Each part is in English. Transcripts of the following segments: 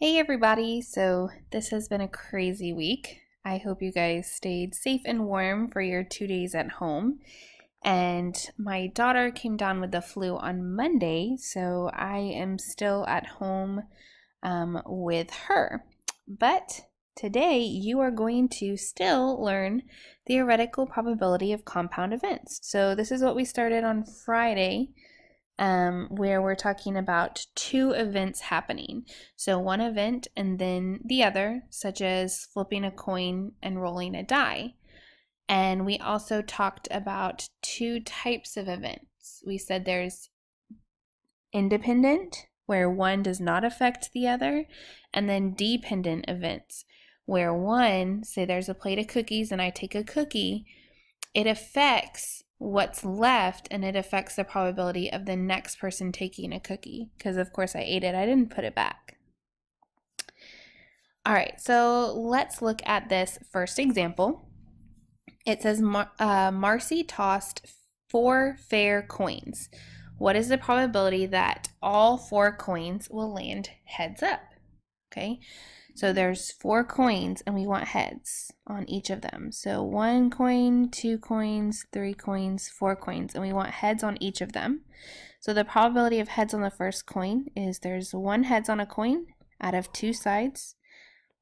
Hey everybody, so this has been a crazy week. I hope you guys stayed safe and warm for your 2 days at home. And my daughter came down with the flu on Monday, so I am still at home with her. But today you are going to still learn theoretical probability of compound events. So this is what we started on Friday. Where we're talking about two events happening. So one event and then the other, such as flipping a coin and rolling a die. And we also talked about two types of events. We said there's independent, where one does not affect the other, and then dependent events, where one, say there's a plate of cookies and I take a cookie, it affects what's left and it affects the probability of the next person taking a cookie, because of course I ate it, I didn't put it back. All right, so let's look at this first example. It says Marcy tossed 4 fair coins. What is the probability that all 4 coins will land heads up? Okay, so there's 4 coins and we want heads on each of them. So 1 coin, 2 coins, 3 coins, 4 coins, and we want heads on each of them. So the probability of heads on the first coin is there's 1 heads on a coin out of 2 sides,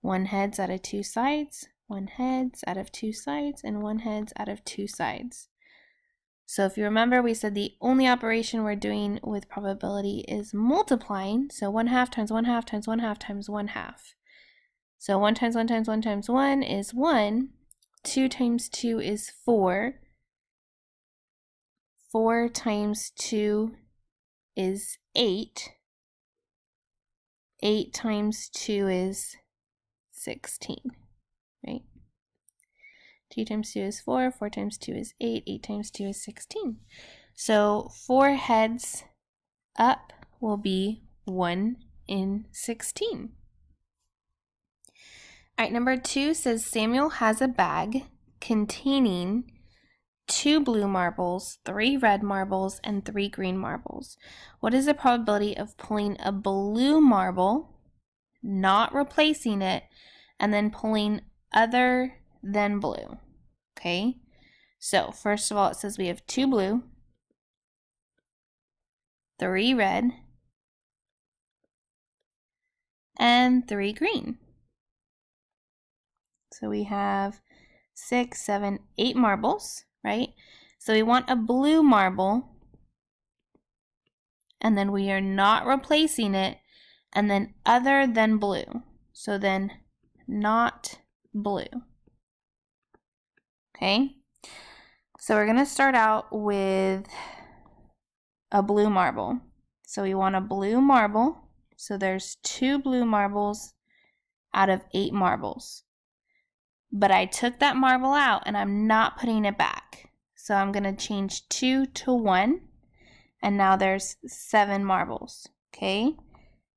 1 heads out of 2 sides, 1 heads out of 2 sides, and 1 heads out of 2 sides. So if you remember, we said the only operation we're doing with probability is multiplying. So 1/2 times 1/2 times 1/2 times 1/2. So 1 times 1 times 1 times 1 is 1. 2 times 2 is 4. 4 times 2 is 8. 8 times 2 is 16, right? 2 times 2 is 4, 4 times 2 is 8, 8 times 2 is 16. So 4 heads up will be 1 in 16. All right, number 2 says Samuel has a bag containing 2 blue marbles, 3 red marbles, and 3 green marbles. What is the probability of pulling a blue marble, not replacing it, and then pulling other than blue? Okay, so first of all, it says we have 2 blue, 3 red, and 3 green. So we have 6, 7, 8 marbles, right? So we want a blue marble, and then we are not replacing it, and then other than blue. So then not blue. Okay, so we're going to start out with a blue marble. So we want a blue marble. So there's 2 blue marbles out of 8 marbles. But I took that marble out and I'm not putting it back. So I'm going to change 2 to 1. And now there's 7 marbles. Okay,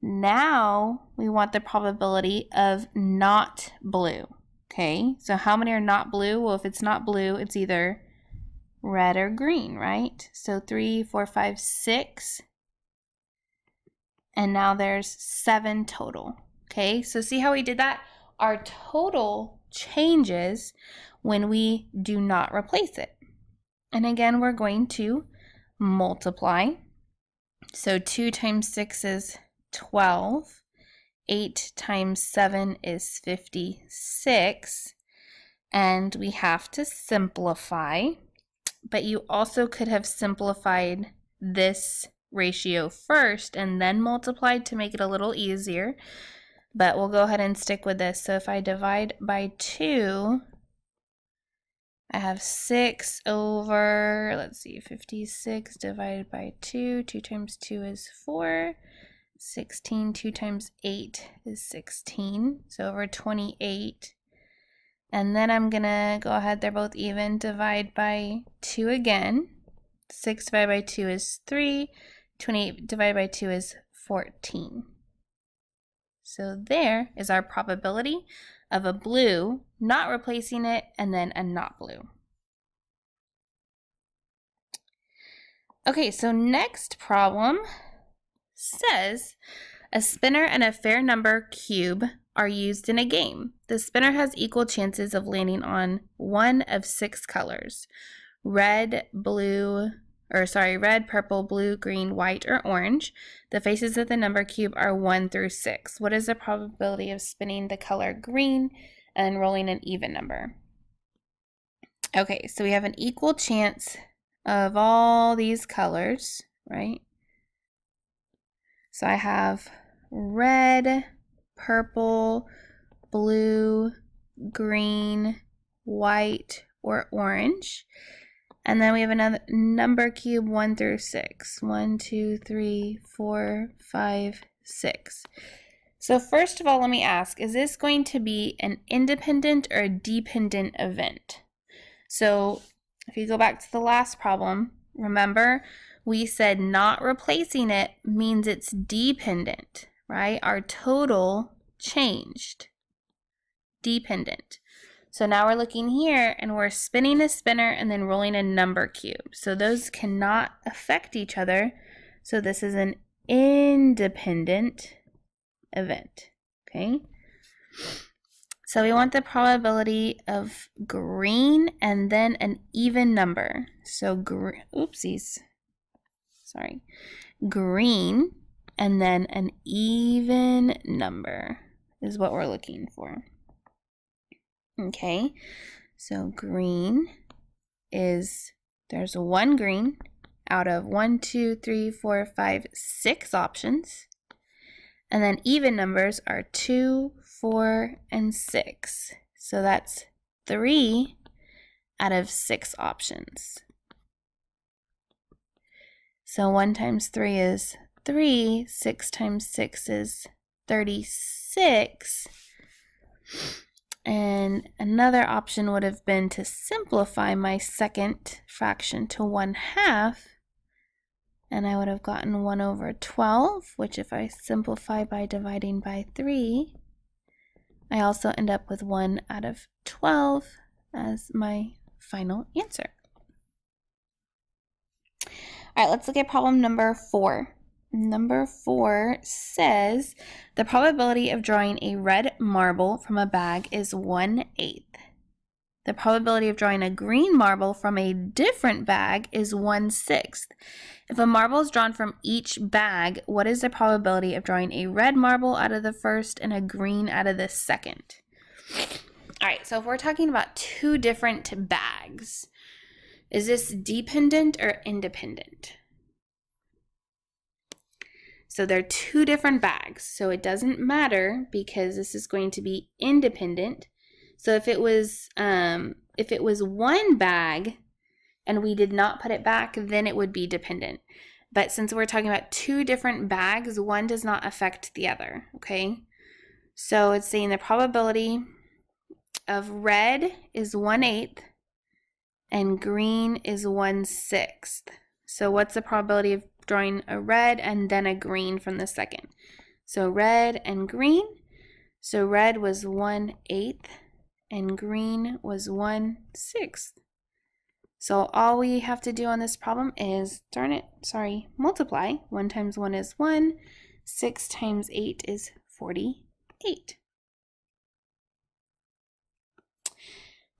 now we want the probability of not blue. Okay, so how many are not blue? Well, if it's not blue, it's either red or green, right? So 3, 4, 5, 6. And now there's 7 total. Okay, so see how we did that? Our total changes when we do not replace it. And again, we're going to multiply. So 2 times 6 is 12. 8 times 7 is 56, and we have to simplify, but you also could have simplified this ratio first and then multiplied to make it a little easier, but we'll go ahead and stick with this. So if I divide by 2, I have 6 over, let's see, 56 divided by 2. 2 times 2 is 4. 16, 2 times 8 is 16, so over 28. And then I'm gonna go ahead, they're both even, divide by 2 again. 6 divided by 2 is 3, 28 divided by 2 is 14. So there is our probability of a blue, not replacing it, and then a not blue. Okay, so next problem says A spinner and a fair number cube are used in a game. The spinner has equal chances of landing on one of 6 colors: red, purple, blue, green, white, or orange. The faces of the number cube are 1 through 6. What is the probability of spinning the color green and rolling an even number? Okay, so we have an equal chance of all these colors, right? So I have red, purple, blue, green, white, or orange. And then we have another number cube 1 through 6. 1, 2, 3, 4, 5, 6. So first of all, let me ask, is this going to be an independent or a dependent event? So if you go back to the last problem, remember we said not replacing it means it's dependent, right? Our total changed. Dependent. So now we're looking here and we're spinning a spinner and then rolling a number cube. So those cannot affect each other. So this is an independent event, okay? So we want the probability of green and then an even number. So green and then an even number is what we're looking for. Okay, so green is, there's one green out of 1, 2, 3, 4, 5, 6 options. And then even numbers are 2, 4, and 6. So that's 3 out of 6 options. So 1 times 3 is 3, 6 times 6 is 36. And another option would have been to simplify my second fraction to 1/2. And I would have gotten 1 over 12, which if I simplify by dividing by 3, I also end up with 1 out of 12 as my final answer. All right, let's look at problem number 4. Number 4 says the probability of drawing a red marble from a bag is 1/8. The probability of drawing a green marble from a different bag is 1/6. If a marble is drawn from each bag, what is the probability of drawing a red marble out of the first and a green out of the second? All right, so if we're talking about 2 different bags, is this dependent or independent? So they're 2 different bags, so it doesn't matter because this is going to be independent. So if it was one bag and we did not put it back, then it would be dependent. But since we're talking about 2 different bags, one does not affect the other, okay? So it's saying the probability of red is 1/8 and green is 1/6. So what's the probability of drawing a red and then a green from the second? So red and green. So red was 1/8 and green was 1/6. So all we have to do on this problem is multiply. 1 times 1 is 1. 6 times 8 is 48.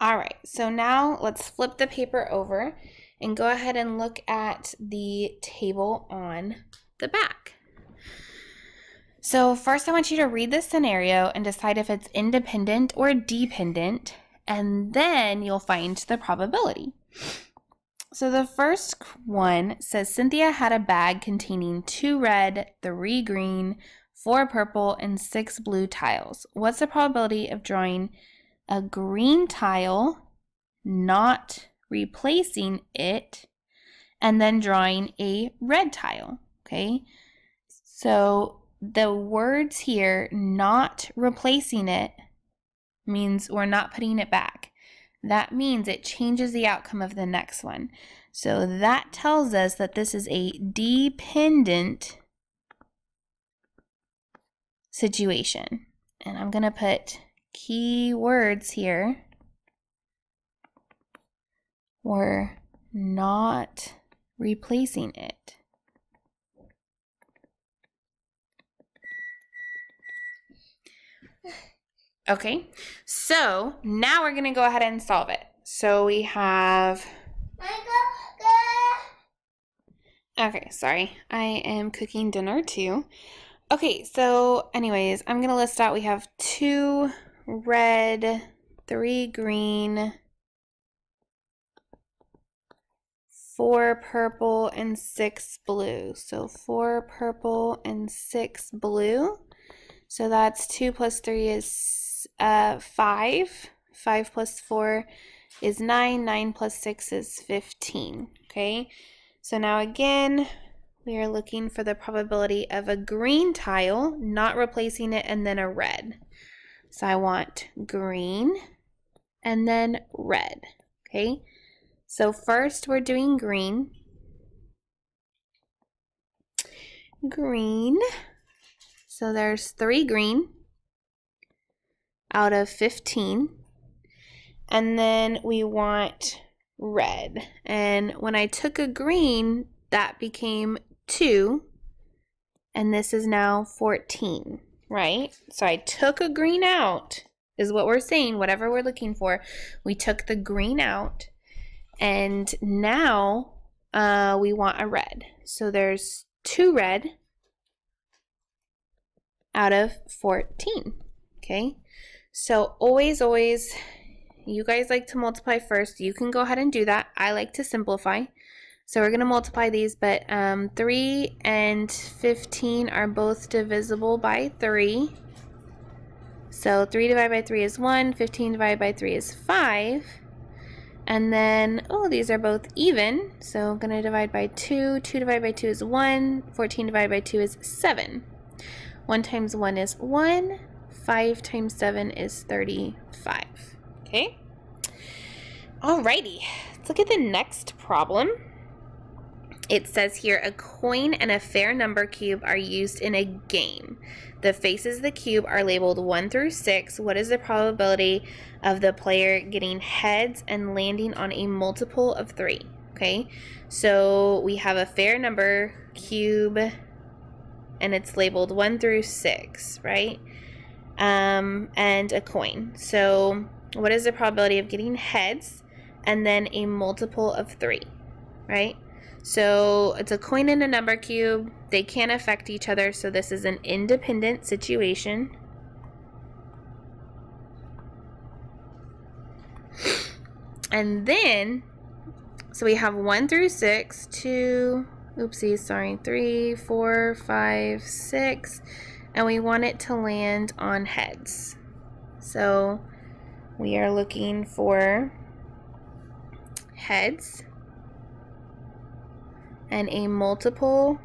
All right, so now let's flip the paper over and go ahead and look at the table on the back. So first I want you to read the scenario and decide if it's independent or dependent, and then you'll find the probability. So the first one says Cynthia had a bag containing 2 red, 3 green, 4 purple, and 6 blue tiles. What's the probability of drawing a green tile, not replacing it, and then drawing a red tile? Okay, so the words here, not replacing it, means we're not putting it back. That means it changes the outcome of the next one. So that tells us that this is a dependent situation. And I'm going to put key words here. We're not replacing it. Okay, so now we're going to go ahead and solve it. So we have... Okay, sorry. I am cooking dinner too. Okay, so anyways, I'm going to list out. We have 2 red, 3 green, 4 purple, and 6 blue. So 4 purple and 6 blue. So that's 2 plus 3 is 5. 5 plus 4 is 9. 9 plus 6 is 15. Okay, so now again, we are looking for the probability of a green tile, not replacing it, and then a red. So I want green and then red. Okay, so first we're doing green. Green. So there's 3 green out of 15. And then we want red. And when I took a green, that became 2. And this is now 14, right? So I took a green out, is what we're saying, whatever we're looking for. We took the green out. And now we want a red. So there's 2 red out of 14. Okay, so always, you guys like to multiply first. You can go ahead and do that. I like to simplify. So we're going to multiply these, but 3 and 15 are both divisible by 3. So 3 divided by 3 is 1, 15 divided by 3 is 5. And then, oh, these are both even. So I'm going to divide by 2. 2 divided by 2 is 1. 14 divided by 2 is 7. 1 times 1 is 1. 5 times 7 is 35. Okay? Alrighty. Let's look at the next problem. It says here, a coin and a fair number cube are used in a game. The faces of the cube are labeled 1 through 6. What is the probability of the player getting heads and landing on a multiple of 3? Okay, so we have a fair number cube and it's labeled 1 through 6, right? And a coin. So what is the probability of getting heads and then a multiple of 3, right? So it's a coin and a number cube. They can't affect each other, so this is an independent situation. And then, so we have 1 through 6, 2, oopsies, sorry, 3, 4, 5, 6, and we want it to land on heads. So we are looking for heads and a multiple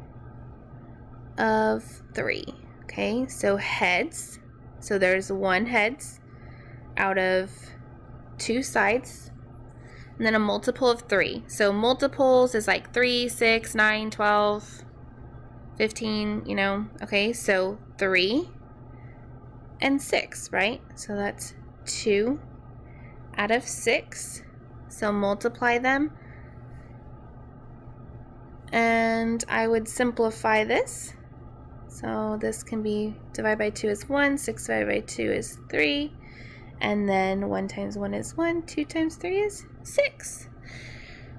of 3. Okay, so heads, so there's 1 heads out of 2 sides, and then a multiple of 3. So multiples is like 3, 6, 9, 12, 15, you know. Okay, so 3 and 6, right? So that's 2 out of 6. So multiply them. And I would simplify this. So this can be divided by 2 is 1, 6 divided by 2 is 3, and then 1 times 1 is 1, 2 times 3 is 6.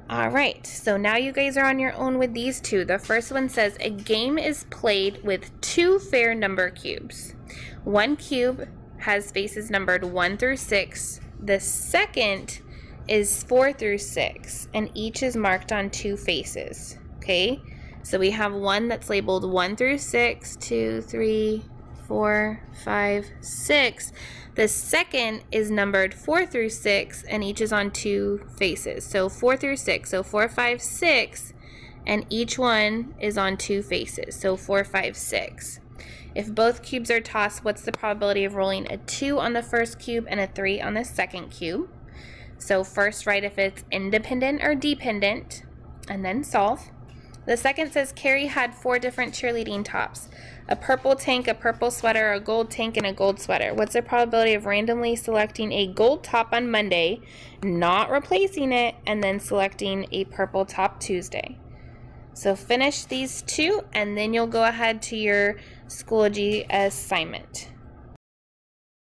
Alright, so now you guys are on your own with these two. The first one says, a game is played with 2 fair number cubes. One cube has faces numbered 1 through 6. The second is 4 through 6, and each is marked on 2 faces. Okay, so we have one that's labeled 1 through 6, 2, 3, 4, 5, 6. The second is numbered 4 through 6, and each is on 2 faces. So 4 through 6, so 4, 5, 6, and each one is on 2 faces. So 4, 5, 6. If both cubes are tossed, what's the probability of rolling a 2 on the first cube and a 3 on the second cube? So first write if it's independent or dependent, and then solve. The second says Carrie had 4 different cheerleading tops. A purple tank, a purple sweater, a gold tank, and a gold sweater. What's the probability of randomly selecting a gold top on Monday, not replacing it, and then selecting a purple top Tuesday? So finish these 2, and then you'll go ahead to your Schoology assignment.